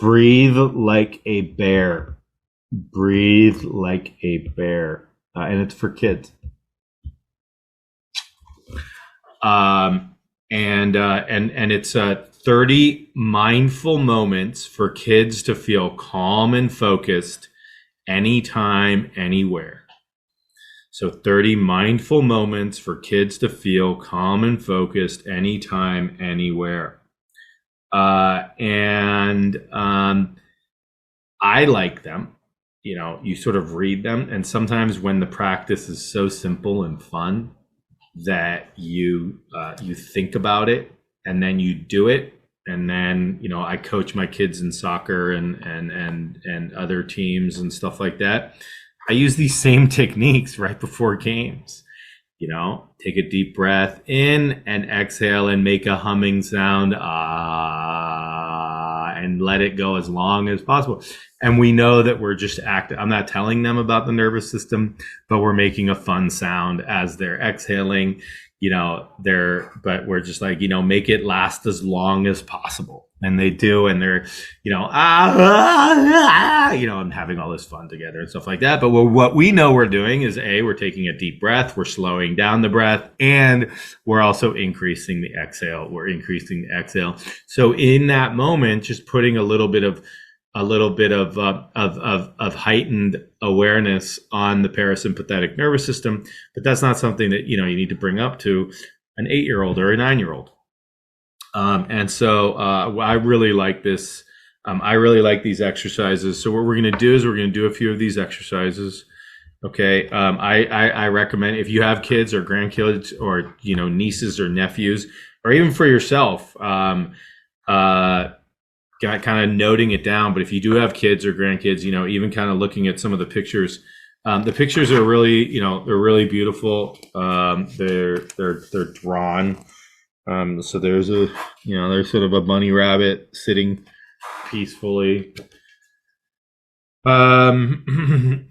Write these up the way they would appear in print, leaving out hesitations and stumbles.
Breathe like a bear. Breathe like a bear. And it's for kids. And it's 30 mindful moments for kids to feel calm and focused anytime, anywhere. So 30 mindful moments for kids to feel calm and focused anytime, anywhere. And I like them. You know, you sort of read them, and sometimes when the practice is so simple and fun that you think about it and then you do it, and then I coach my kids in soccer and other teams and stuff like that. I use these same techniques right before games. Take a deep breath in and exhale and make a humming sound, and let it go as long as possible. And we know that we're just acting. I'm not telling them about the nervous system, but we're making a fun sound as they're exhaling. But we're just like, make it last as long as possible. And they do, and they're, and having all this fun together and stuff like that. But what we know we're doing is we're taking a deep breath, we're slowing down the breath, and we're also increasing the exhale. So in that moment, just putting a little bit of heightened awareness on the parasympathetic nervous system, but that's not something that you need to bring up to an 8-year-old or a 9-year-old. And so I really like this. I really like these exercises. So what we're going to do is we're going to do a few of these exercises. Okay. I recommend, if you have kids or grandkids or nieces or nephews, or even for yourself, kind of noting it down. But if you do have kids or grandkids, even kind of looking at some of the pictures. The pictures are really, they're really beautiful. They're drawn. So there's there's sort of a bunny rabbit sitting peacefully. And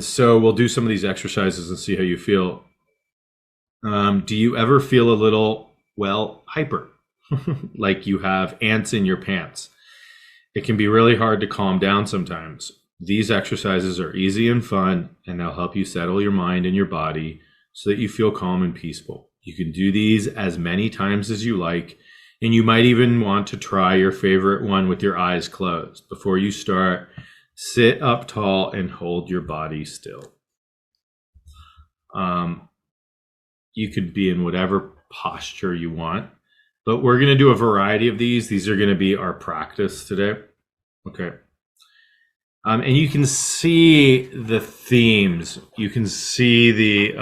so we'll do some of these exercises and see how you feel. Do you ever feel a little, hyper? Like you have ants in your pants? It can be really hard to calm down sometimes. These exercises are easy and fun, and they'll help you settle your mind and your body so that you feel calm and peaceful. You can do these as many times as you like, and you might even want to try your favorite one with your eyes closed. Before you start, sit up tall and hold your body still. You could be in whatever posture you want, but we're going to do a variety of these. These are going to be our practice today. Okay. And you can see the themes. You can see the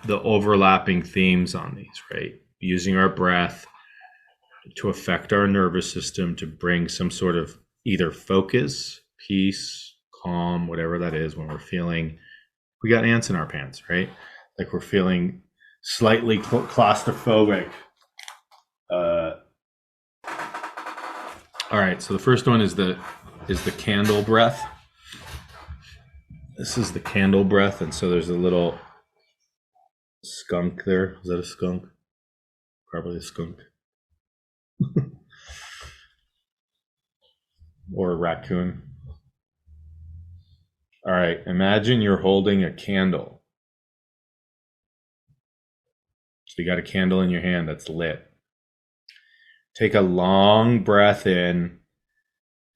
overlapping themes on these, right? Using our breath to affect our nervous system, to bring some sort of either focus, peace, calm, whatever that is when we're feeling, we got ants in our pants, right? Like we're feeling slightly claustrophobic. All right, so the first one is the candle breath. This is the candle breath, and so there's a little skunk there. Is that a skunk? Probably a skunk. Or a raccoon. All right, imagine you're holding a candle. So you got a candle in your hand that's lit. Take a long breath in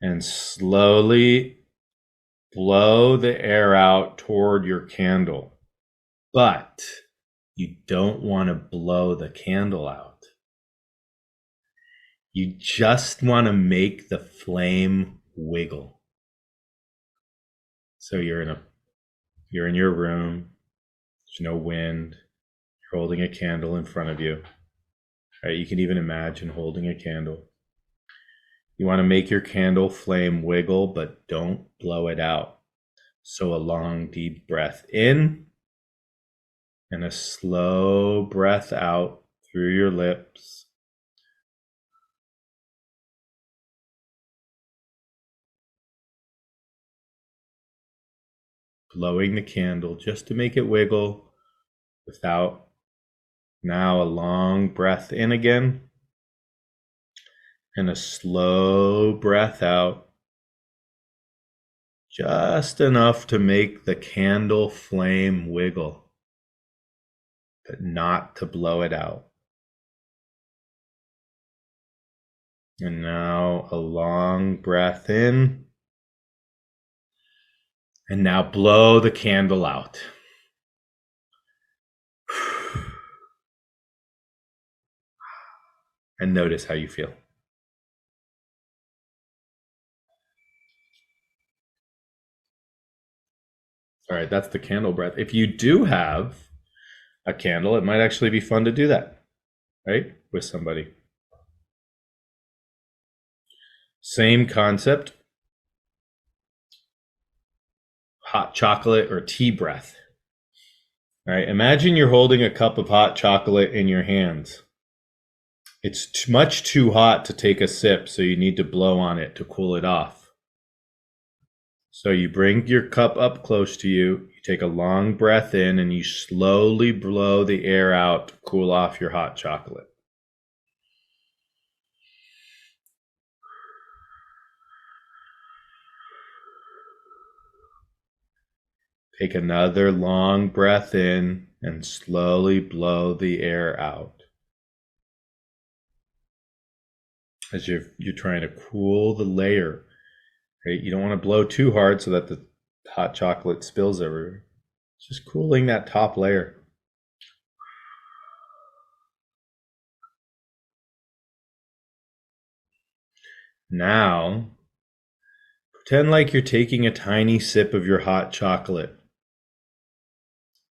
and slowly blow the air out toward your candle. But you don't want to blow the candle out. You just want to make the flame wiggle. So you're in your room. There's no wind. You're holding a candle in front of you. Right, you can even imagine holding a candle. You want to make your candle flame wiggle, but don't blow it out. So a long, deep breath in and a slow breath out through your lips. Blowing the candle just to make it wiggle without. Now a long breath in again. and a slow breath out, just enough to make the candle flame wiggle, but not to blow it out. And now a long breath in, and now blow the candle out. And notice how you feel. All right, that's the candle breath. If you do have a candle, it might actually be fun to do that, right? With somebody. Same concept. Hot chocolate or tea breath. All right, imagine you're holding a cup of hot chocolate in your hands. It's much too hot to take a sip, so you need to blow on it to cool it off. So you bring your cup up close to you, you take a long breath in, and you slowly blow the air out to cool off your hot chocolate. Take another long breath in and slowly blow the air out. As you're trying to cool the layer. Right? You don't want to blow too hard so that the hot chocolate spills everywhere. It's just cooling that top layer. Now, pretend like you're taking a tiny sip of your hot chocolate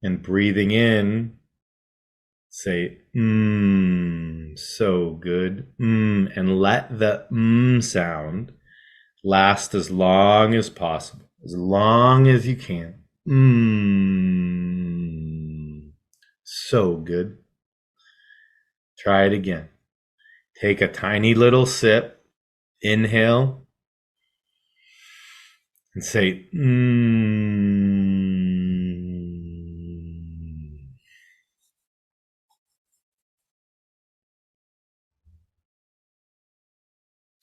and breathing in, say, so good, and let the sound last as long as possible, as long as you can. So good. Try it again. Take a tiny little sip, inhale, and say,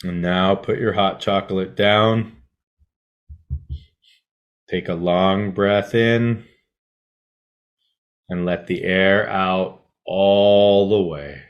And now put your hot chocolate down. Take a long breath in and let the air out all the way.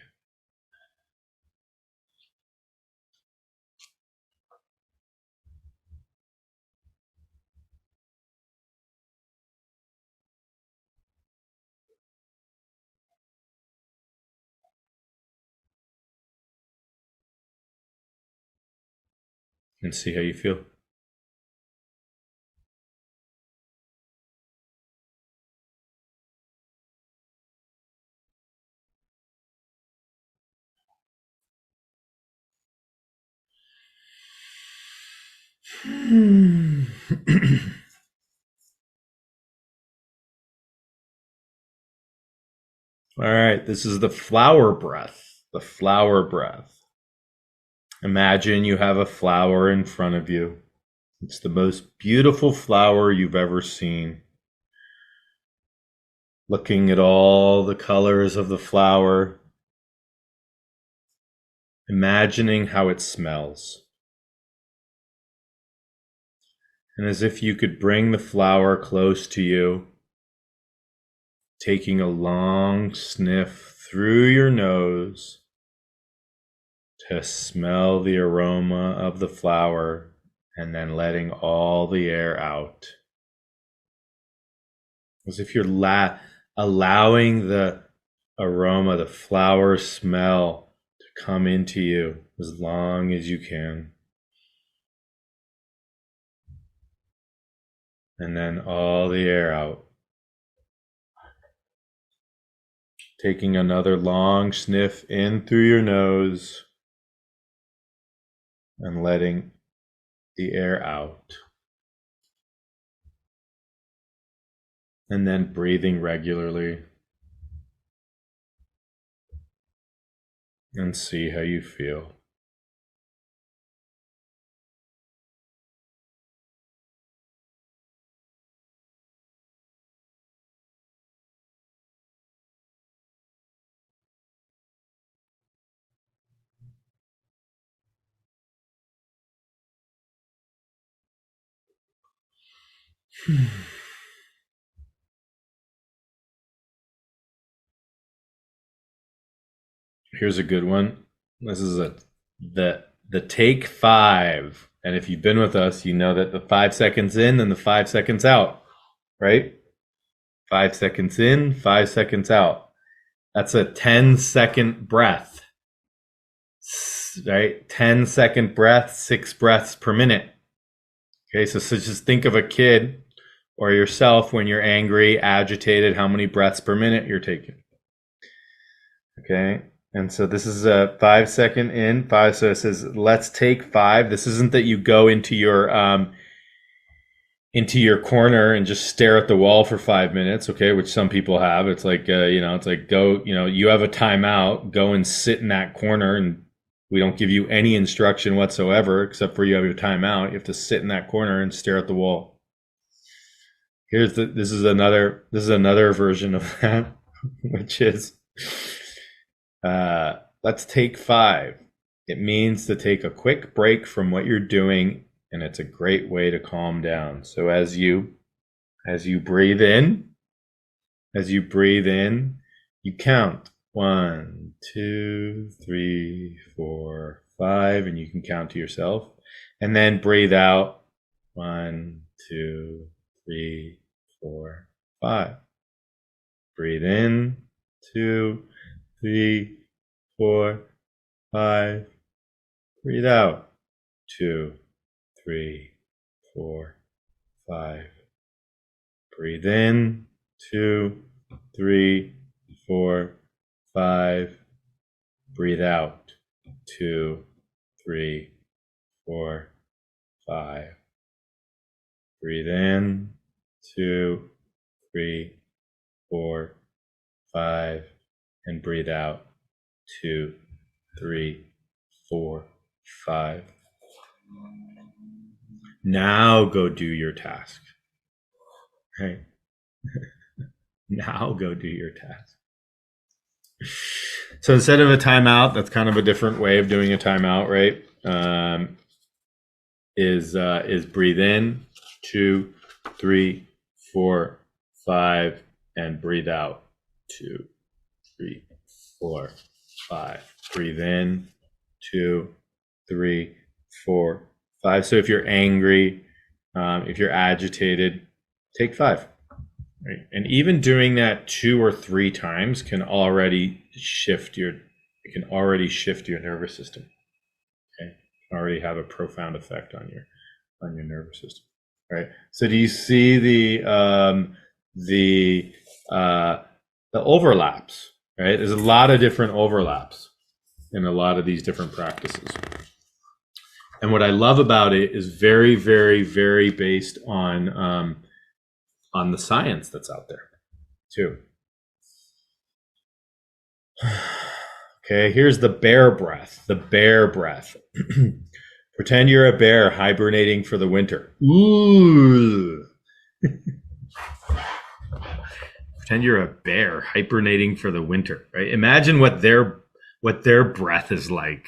And see how you feel. All right, this is the flower breath. The flower breath. Imagine you have a flower in front of you. It's the most beautiful flower you've ever seen. Looking at all the colors of the flower, imagining how it smells. And as if you could bring the flower close to you, taking a long sniff through your nose to smell the aroma of the flower, and then letting all the air out. As if you're allowing the aroma, the flower smell to come into you as long as you can. And then all the air out. Taking another long sniff in through your nose and letting the air out. And then breathing regularly. And see how you feel. Here's a good one. This is the take 5. And if you've been with us, you know that the 5 seconds in and the 5 seconds out, right? 5 seconds in, 5 seconds out. That's a 10-second breath, right? 10-second breath, 6 breaths per minute. Okay, so just think of a kid or yourself when you're angry, agitated, how many breaths per minute you're taking. Okay, and so this is a 5 second in, 5. So it says, let's take 5. This isn't that you go into your corner and just stare at the wall for 5 minutes, okay, which some people have. It's like, it's like, go, you have a timeout, go and sit in that corner, and we don't give you any instruction whatsoever, except for you have your timeout. You have to sit in that corner and stare at the wall. This is another version of that, which is, let's take 5. It means to take a quick break from what you're doing, and it's a great way to calm down. So as you breathe in, you count 1, 2, 3, 4, 5, and you can count to yourself, and then breathe out 1, 2, 3, 4, 5. Breathe in 2, 3, 4, 5. Breathe out 2, 3, 4, 5. Breathe in 2, 3, 4, 5. Breathe out 2, 3, 4, 5. Breathe in 2, 3, 4, 5, and breathe out 2, 3, 4, 5. Now go do your task. Right? Now go do your task. So instead of a timeout, that's kind of a different way of doing a timeout, right? Is breathe in 2, 3, 4, 5, and breathe out 2, 3, 4, 5. Breathe in 2, 3, 4, 5. So if you're angry, if you're agitated, take 5. Right? And even doing that 2 or 3 times can already shift your nervous system. Okay, it can already have a profound effect on your nervous system. Right. So do you see the overlaps? Right. There's a lot of different overlaps in a lot of these different practices. And what I love about it is very, very, very based on the science that's out there too. Okay, here's the bear breath. The bear breath. Pretend you're a bear hibernating for the winter. Ooh. Pretend you're a bear hibernating for the winter, right? Imagine what their breath is like.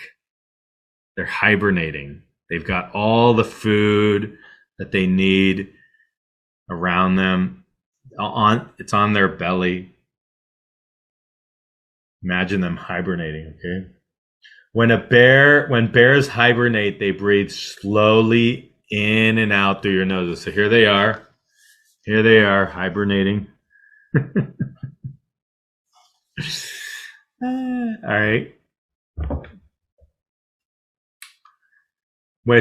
They're hibernating. They've got all the food that they need around them. It's on their belly. Imagine them hibernating, okay? When bears hibernate, they breathe slowly in and out through your noses. So here they are hibernating. All right.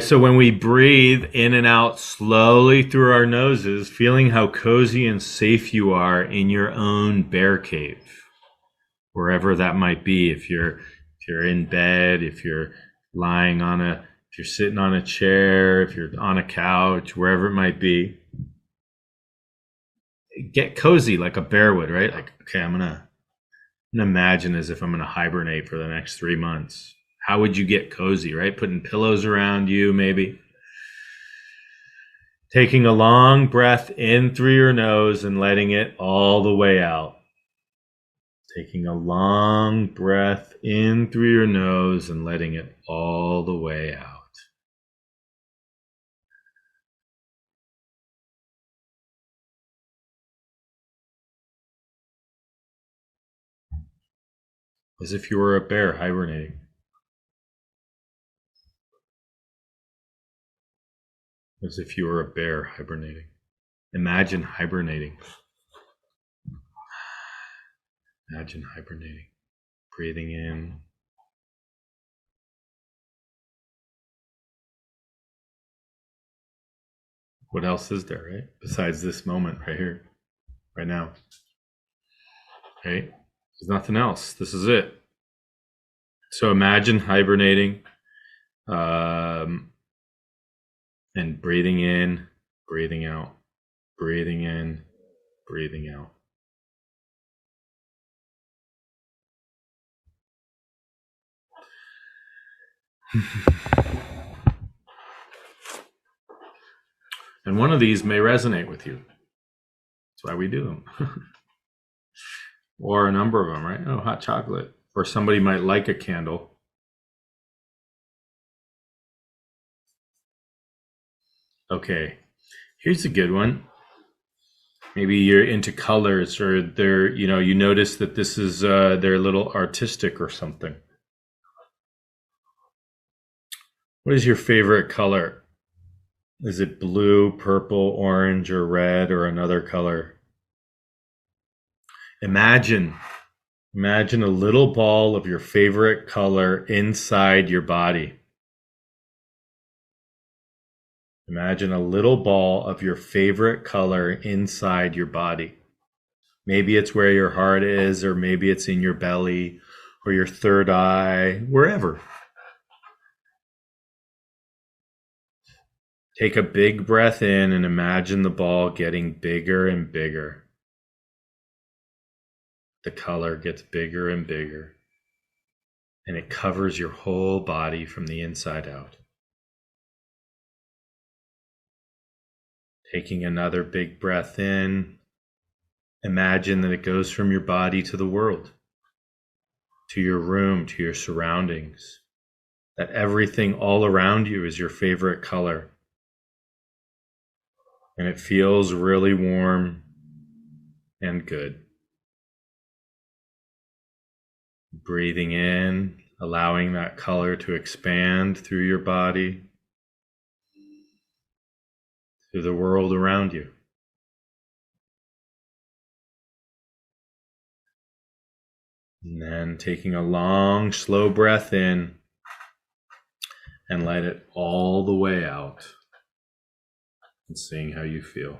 So when we breathe in and out slowly through our noses, feeling how cozy and safe you are in your own bear cave, wherever that might be. If you're in bed, if you're if you're sitting on a chair, if you're on a couch, wherever it might be, get cozy like a bear would, right? Like, okay, I'm gonna imagine as if I'm gonna hibernate for the next 3 months. How would you get cozy, right? Putting pillows around you, maybe. Taking a long breath in through your nose and letting it all the way out. Taking a long breath in through your nose and letting it all the way out. as if you were a bear hibernating. As if you were a bear hibernating. Imagine hibernating. Imagine hibernating. Breathing in. What else is there, right? Besides this moment right here, right now. Right? There's nothing else. This is it. So imagine hibernating and breathing in, breathing out, breathing in, breathing out. And one of these may resonate with you. That's why we do them. Or a number of them, right? Oh, hot chocolate. Or somebody might like a candle. Okay, here's a good one. Maybe you're into colors, or they're, you notice that this is they're a little artistic or something. What is your favorite color? Is it blue, purple, orange, or red, or another color? Imagine a little ball of your favorite color inside your body. Imagine a little ball of your favorite color inside your body. Maybe it's where your heart is, or maybe it's in your belly, or your third eye, wherever. Take a big breath in and imagine the ball getting bigger and bigger. The color gets bigger and bigger, and it covers your whole body from the inside out. Taking another big breath in, imagine that it goes from your body to the world, to your room, to your surroundings, that everything all around you is your favorite color. And it feels really warm and good. Breathing in, allowing that color to expand through your body, through the world around you. And then taking a long, slow breath in and let it all the way out, and seeing how you feel.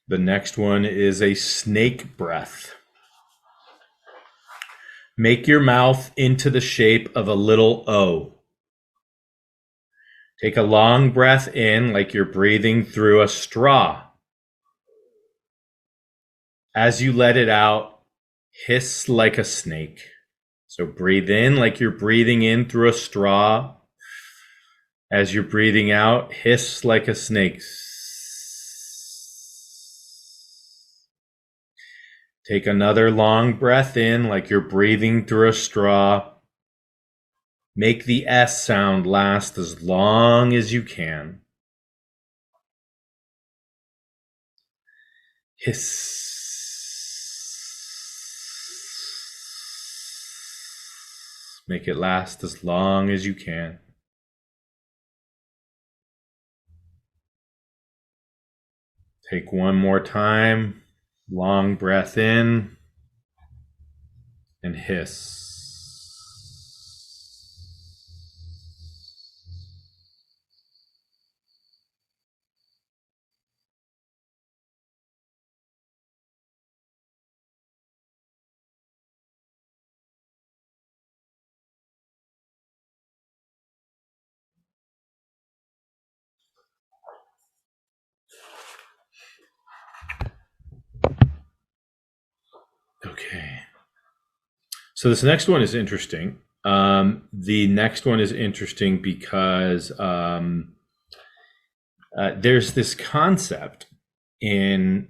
The next one is a snake breath. Make your mouth into the shape of a little O. Take a long breath in like you're breathing through a straw. As you let it out, hiss like a snake. So breathe in like you're breathing in through a straw. As you're breathing out, hiss like a snake. Take another long breath in like you're breathing through a straw. Make the S sound last as long as you can. Hiss. Make it last as long as you can. Take one more time. Long breath in and hiss. Okay. So this next one is interesting. The next one is interesting because there's this concept in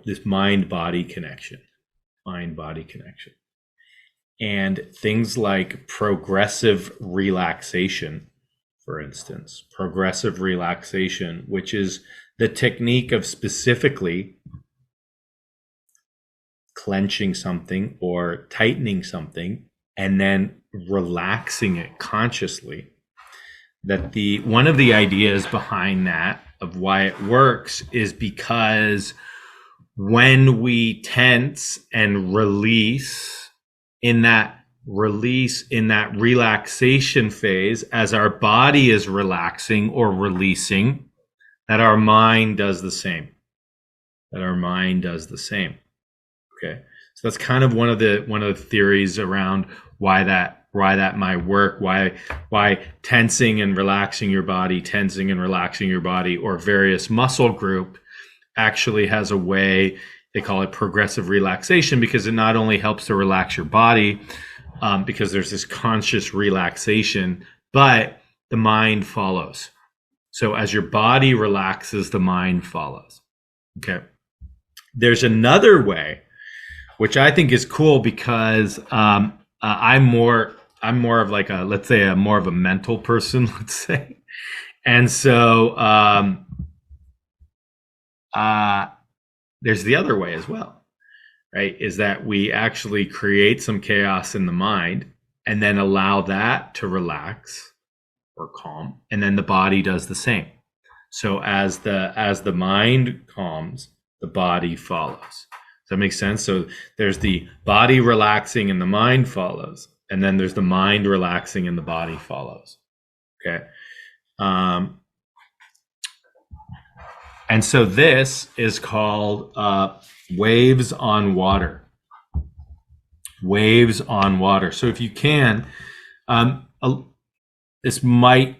this mind-body connection, and things like progressive relaxation, for instance, which is the technique of specifically clenching something or tightening something and then relaxing it consciously. That one of the ideas behind that, of why it works, is because when we tense and release in that relaxation phase, as our body is relaxing or releasing, that our mind does the same. Okay, so that's kind of one of the theories around why that might work. Why tensing and relaxing your body, or various muscle group actually has a way. They call it progressive relaxation, because it not only helps to relax your body, because there's this conscious relaxation, but the mind follows. So as your body relaxes, the mind follows. Okay. There's another way, which I think is cool, because I'm more of like more of a mental person, let's say. And so there's the other way as well, right? Is that we actually create some chaos in the mind and then allow that to relax or calm, and then the body does the same. So as the mind calms, the body follows. Does that make sense? So there's the body relaxing and the mind follows, and then there's the mind relaxing and the body follows. Okay. And so this is called waves on water. Waves on water. So if you can, this might,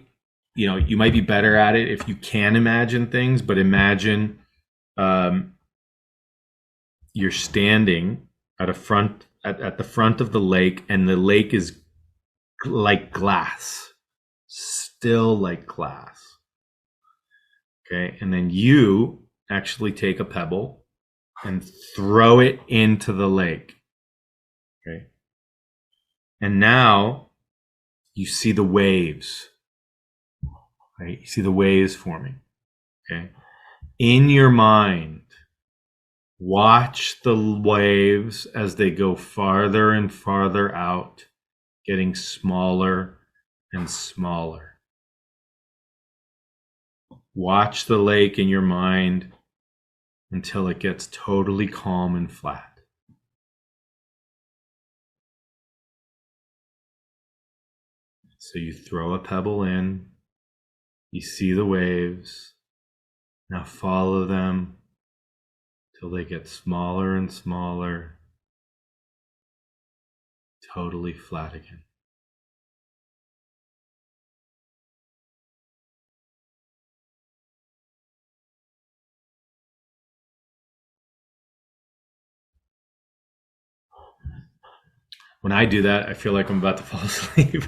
you might be better at it if you can imagine things, but imagine you're standing at the front of the lake, and the lake is like glass, still like glass. Okay, and then you actually take a pebble and throw it into the lake. Okay, and now you see the waves. Right, you see the waves forming. Okay, in your mind, watch the waves as they go farther and farther out, getting smaller and smaller. Watch the lake in your mind until it gets totally calm and flat. So you throw a pebble in, you see the waves, now follow them till they get smaller and smaller, totally flat again. When I do that, I feel like I'm about to fall asleep.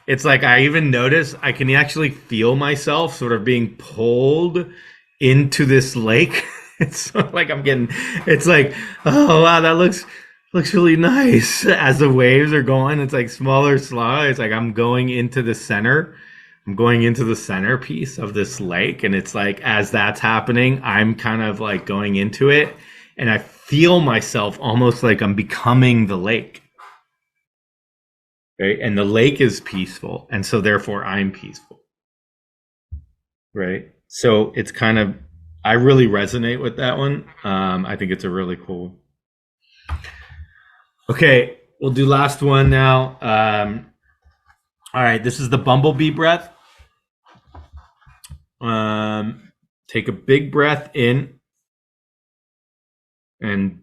It's like I even notice I can actually feel myself sort of being pulled into this lake. It's sort of like it's like, oh wow, that looks really nice. As the waves are going, it's like smaller. It's like I'm going into the centerpiece of this lake, and it's like, as that's happening, I'm kind of like going into it, and I feel myself almost like I'm becoming the lake. Right? And the lake is peaceful, and so therefore I'm peaceful. Right? So it's kind of, I really resonate with that one. I think it's a really cool. Okay, we'll do last one now. All right, this is the Bumblebee breath. Take a big breath in and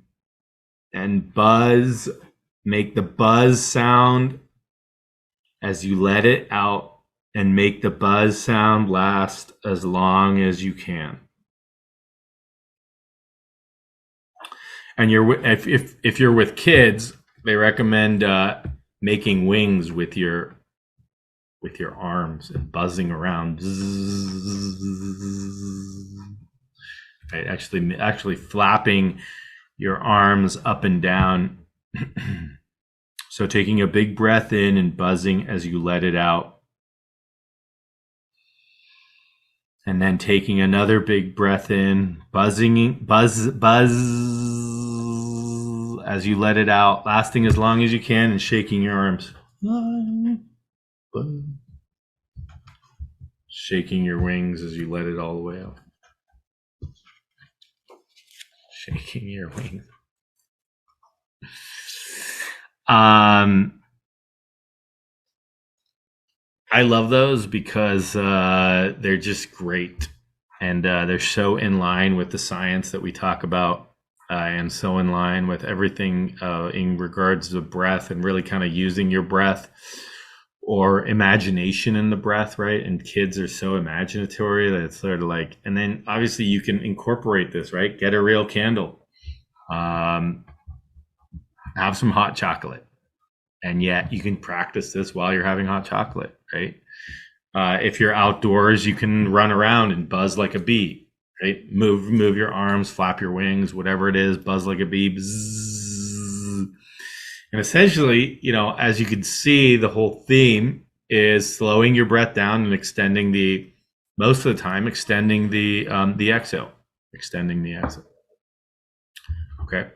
buzz, make the buzz sound as you let it out and make the buzz sound last as long as you can. And if you're with kids, they recommend making wings with your arms and buzzing around. Right, actually flapping your arms up and down. So taking a big breath in and buzzing as you let it out. And then taking another big breath in, buzz as you let it out, lasting as long as you can and shaking your arms. Shaking your wings as you let it all the way out. Shaking your wings. I love those because they're just great, and they're so in line with the science that we talk about, and so in line with everything in regards to breath and really kind of using your breath or imagination in the breath, right? And kids are so imaginatory that it's sort of like, and then obviously you can incorporate this, right? Get a real candle, have some hot chocolate. And yet you can practice this while you're having hot chocolate, right? If you're outdoors, you can run around and buzz like a bee, right? Move your arms, flap your wings, whatever it is, buzz like a bee. Bzzz. And essentially, as you can see, the whole theme is slowing your breath down and extending most of the time, extending the exhale. Okay.